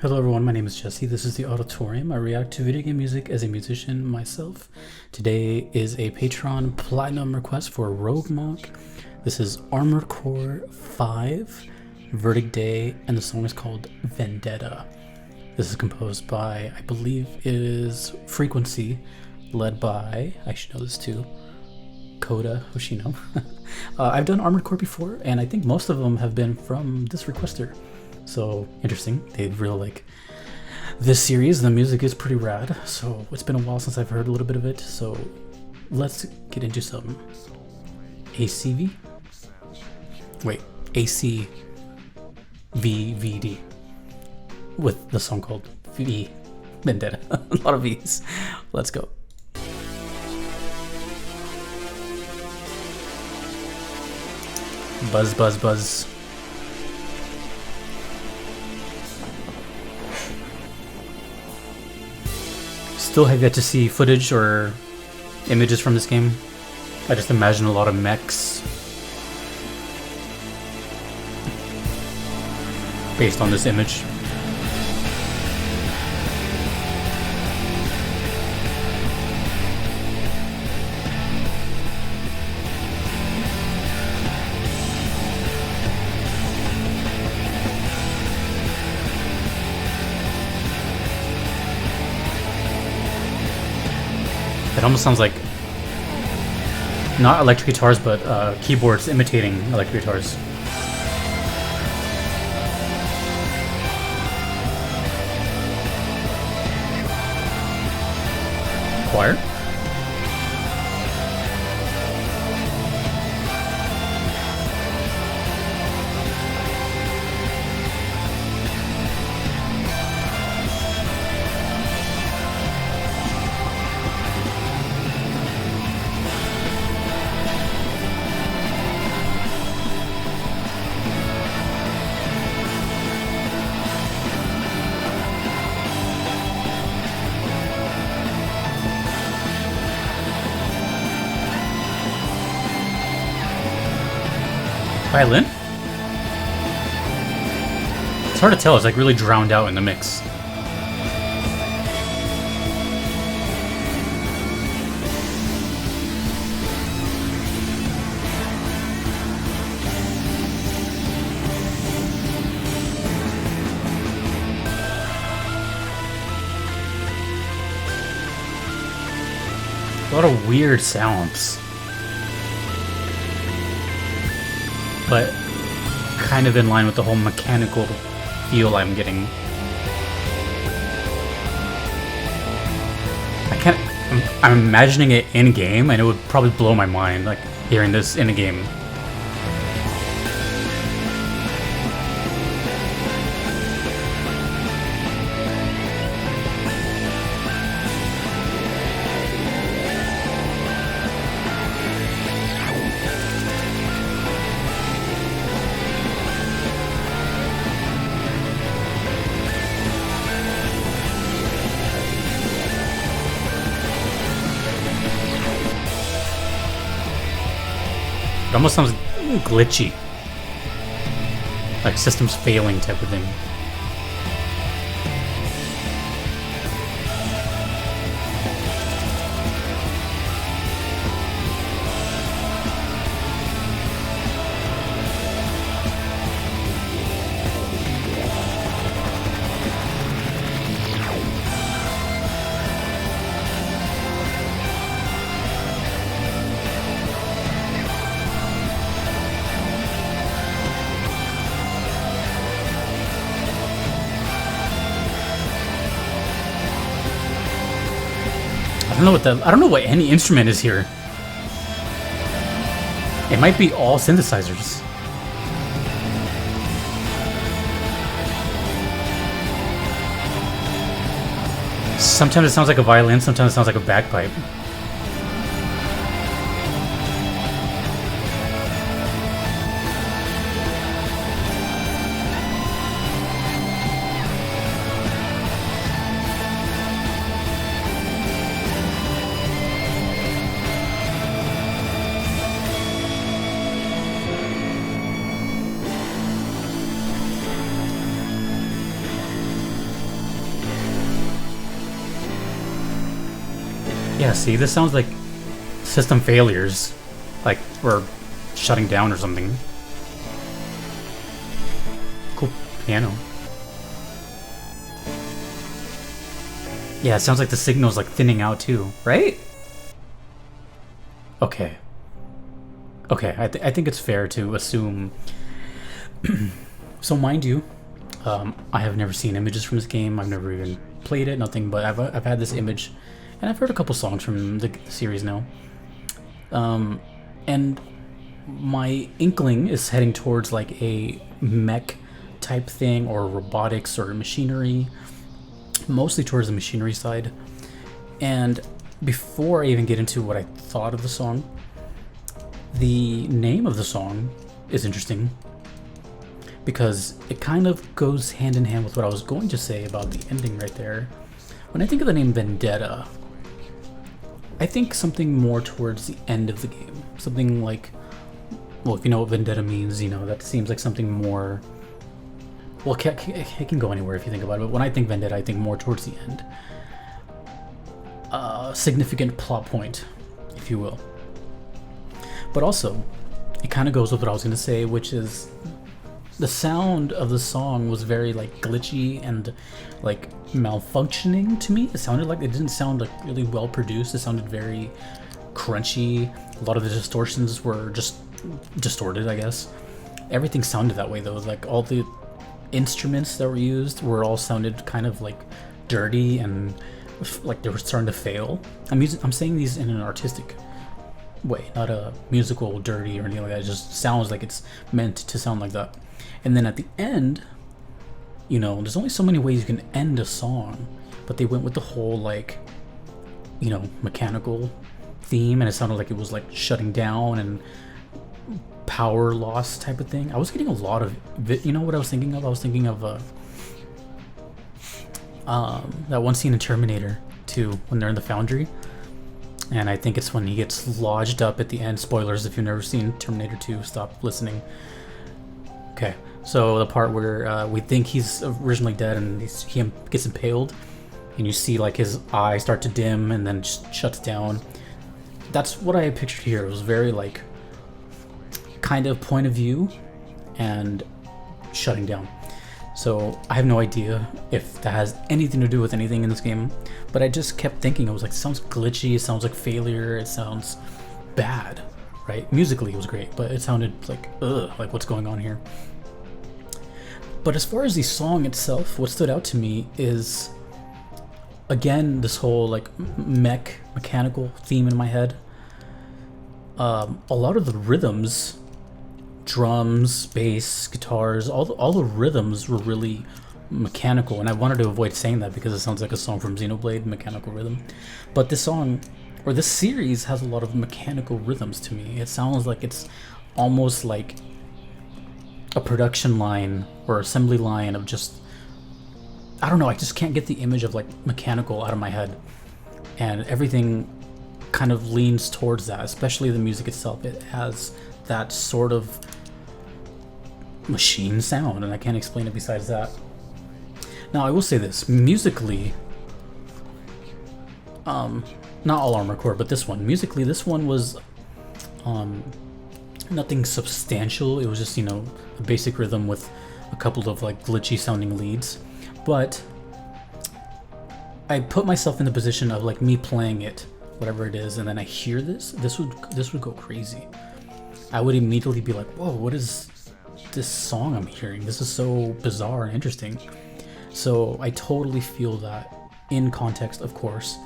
Hello everyone, my name is Jesse. This is the Auditorium. I react to video game music as a musician myself. Today is a Patreon Platinum request for Rogue Monk. This is Armored Core 5, Verdict Day, and the song is called Vendetta. This is composed by, I believe it is Frequency, led by, I should know this too, Koda Hoshino. I've done Armored Core before, and I think most of them have been from this requester. So interesting. They really like this series. The music is pretty rad. So it's been a while since I've heard a little bit of it. So let's get into some ACV. Wait, ACVVD with the song called V Vendetta. A lot of V's. Let's go. Buzz, buzz, buzz. Still have yet to see footage or images from this game. I just imagine a lot of mechs based on this image. It almost sounds like not electric guitars, but keyboards imitating electric guitars. Choir? Violin? It's hard to tell, it's like really drowned out in the mix. A lot of weird sounds, but kind of in line with the whole mechanical feel I'm getting. I'm imagining it in game, and it would probably blow my mind, like hearing this in a game. It almost sounds glitchy, like systems failing type of thing. I don't know what any instrument is here. It might be all synthesizers. Sometimes it sounds like a violin, sometimes it sounds like a bagpipe. Yeah, see, this sounds like system failures. Like, we're shutting down or something. Cool piano. Yeah, it sounds like the signal's like thinning out too, right? Okay. Okay, I think it's fair to assume. So mind you, I have never seen images from this game. I've never even played it, nothing. But I've had this image, and I've heard a couple songs from the series now. And my inkling is heading towards like a mech type thing, or robotics or machinery, mostly towards the machinery side. And before I even get into what I thought of the song, the name of the song is interesting because it kind of goes hand in hand with what I was going to say about the ending right there. When I think of the name Vendetta, I think something more towards the end of the game. Something like, well, if you know what Vendetta means, you know, that seems like something more, well, it can go anywhere if you think about it, but when I think Vendetta, I think more towards the end. Significant plot point, if you will. But also, it kind of goes with what I was going to say, which is the sound of the song was very like glitchy and like malfunctioning to me. It sounded like it didn't sound like really well produced. It sounded very crunchy. A lot of the distortions were just distorted, I guess. Everything sounded that way though. Like all the instruments that were used were all sounded kind of like dirty and like they were starting to fail. I'm saying these in an artistic way, not a musical dirty or anything like that. It just sounds like it's meant to sound like that. And then at the end, you know, there's only so many ways you can end a song, but they went with the whole like, you know, mechanical theme, and it sounded like it was like shutting down and power loss type of thing. I was getting a lot of, you know what I was thinking of? I was thinking of that one scene in Terminator 2 when they're in the foundry. And I think it's when he gets lodged up at the end. Spoilers if you've never seen Terminator 2, stop listening. Okay, so the part where we think he's originally dead and he gets impaled, and you see like his eye start to dim and then shuts down. That's what I pictured here. It was very like kind of point of view and shutting down. So I have no idea if that has anything to do with anything in this game, but I just kept thinking, I was like, it sounds glitchy, it sounds like failure, it sounds bad, right? Musically it was great, but it sounded like, ugh, like what's going on here? But as far as the song itself, what stood out to me is, again, this whole like mechanical theme in my head. A lot of the rhythms, drums, bass, guitars, all the rhythms were really mechanical, and I wanted to avoid saying that because it sounds like a song from Xenoblade, mechanical rhythm. But this song, or this series, has a lot of mechanical rhythms to me. It sounds like it's almost like a production line or assembly line of just, I don't know, I just can't get the image of like mechanical out of my head. And everything kind of leans towards that, especially the music itself. It has that sort of machine sound, and I can't explain it besides that. Now I will say this, musically, not all Armored Core, but this one, musically, this one was nothing substantial. It was just, you know, a basic rhythm with a couple of like glitchy sounding leads. But I put myself in the position of like me playing it, whatever it is, and then I hear this would go crazy. I would immediately be like, whoa, what is this song I'm hearing? This is so bizarre and interesting. So I totally feel that in context, of course.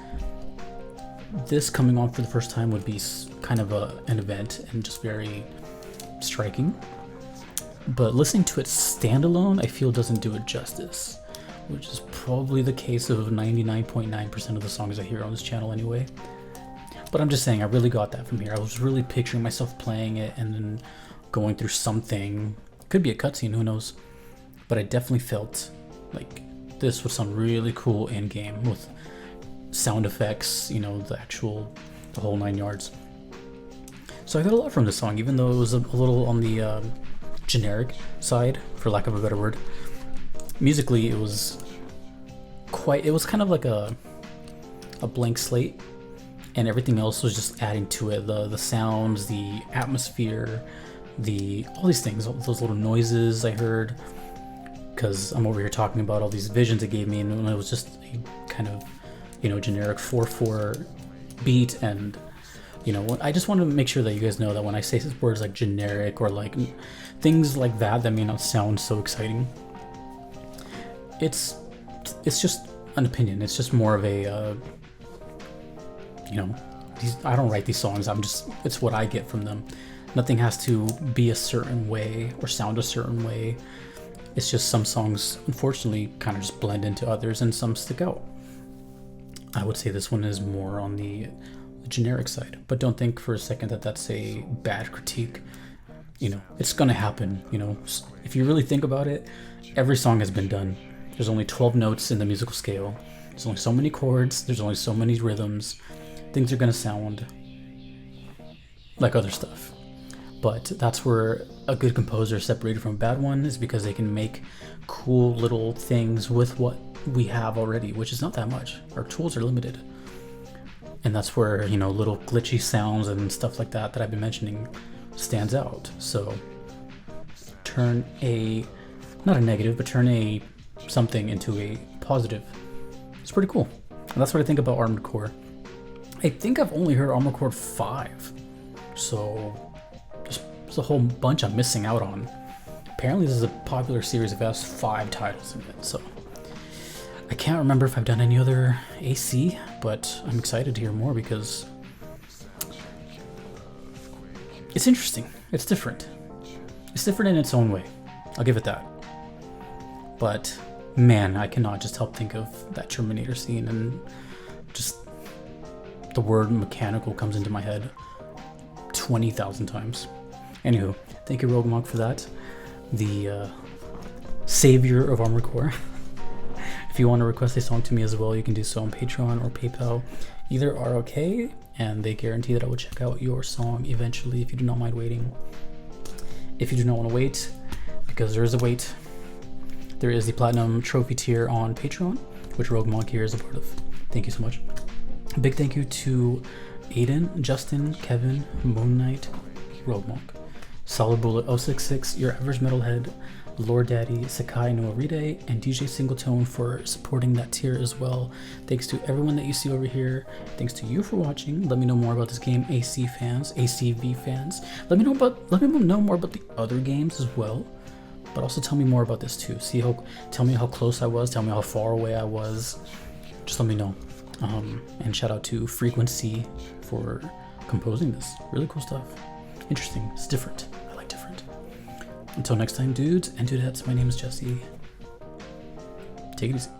This coming on for the first time would be kind of an event and just very striking. But listening to it standalone, I feel doesn't do it justice, which is probably the case of 99.9% of the songs I hear on this channel anyway. But I'm just saying, I really got that from here. I was really picturing myself playing it and then going through something. Could be a cutscene, who knows? But I definitely felt like this would sound really cool in game with sound effects, you know, the whole 9 yards. So I got a lot from this song, even though it was a little on the generic side, for lack of a better word. Musically, it was kind of like a blank slate. and everything else was just adding to it. The sounds, the atmosphere, all these things, all those little noises I heard, because I'm over here talking about all these visions it gave me, and it was just a kind of, generic 4/4 beat. And I just want to make sure that you guys know that when I say words like generic or like things like that may not sound so exciting, it's just an opinion. It's just more of a I don't write these songs. It's what I get from them. Nothing has to be a certain way or sound a certain way. It's just some songs, unfortunately, kind of just blend into others, and some stick out. I would say this one is more on the generic side, but don't think for a second that that's a bad critique. It's gonna happen. If you really think about it, every song has been done. There's only 12 notes in the musical scale. There's only so many chords. There's only so many rhythms. Things are gonna sound like other stuff. But that's where a good composer is separated from a bad one, is because they can make cool little things with what we have already, which is not that much. Our tools are limited. And that's where, little glitchy sounds and stuff like that I've been mentioning stands out. So turn not a negative, but turn a something into a positive. It's pretty cool. And that's what I think about Armored Core. I think I've only heard Armored Core 5. So there's a whole bunch I'm missing out on. Apparently this is a popular series that has 5 titles in it, so I can't remember if I've done any other AC, but I'm excited to hear more because it's interesting. It's different. It's different in its own way. I'll give it that. But man, I cannot just help think of that Terminator scene, and just the word mechanical comes into my head 20,000 times. Anywho, thank you Rogue Monk for that. The savior of Armored Core. If you want to request a song to me as well, you can do so on Patreon or PayPal. Either are okay, and they guarantee that I will check out your song eventually if you do not mind waiting. If you do not want to wait, because there is a wait, there is the Platinum Trophy tier on Patreon, which Rogue Monk here is a part of. Thank you so much. A big thank you to Aiden, Justin, Kevin, Moon Knight, Rogue Monk, Solid Bullet 066, Your Average Metalhead, Lord Daddy, Sakai no Aride, and DJ Singletone for supporting that tier as well. Thanks to everyone that you see over here. Thanks to you for watching. Let me know more about this game, AC fans, ACV fans. Let me know more about the other games as well. But also tell me more about this too. Tell me how close I was. Tell me how far away I was. Just let me know. And shout out to Frequency for composing this. Really cool stuff. Interesting. It's different. I like different. Until next time, dudes and dudettes, my name is Jesse. Take it easy.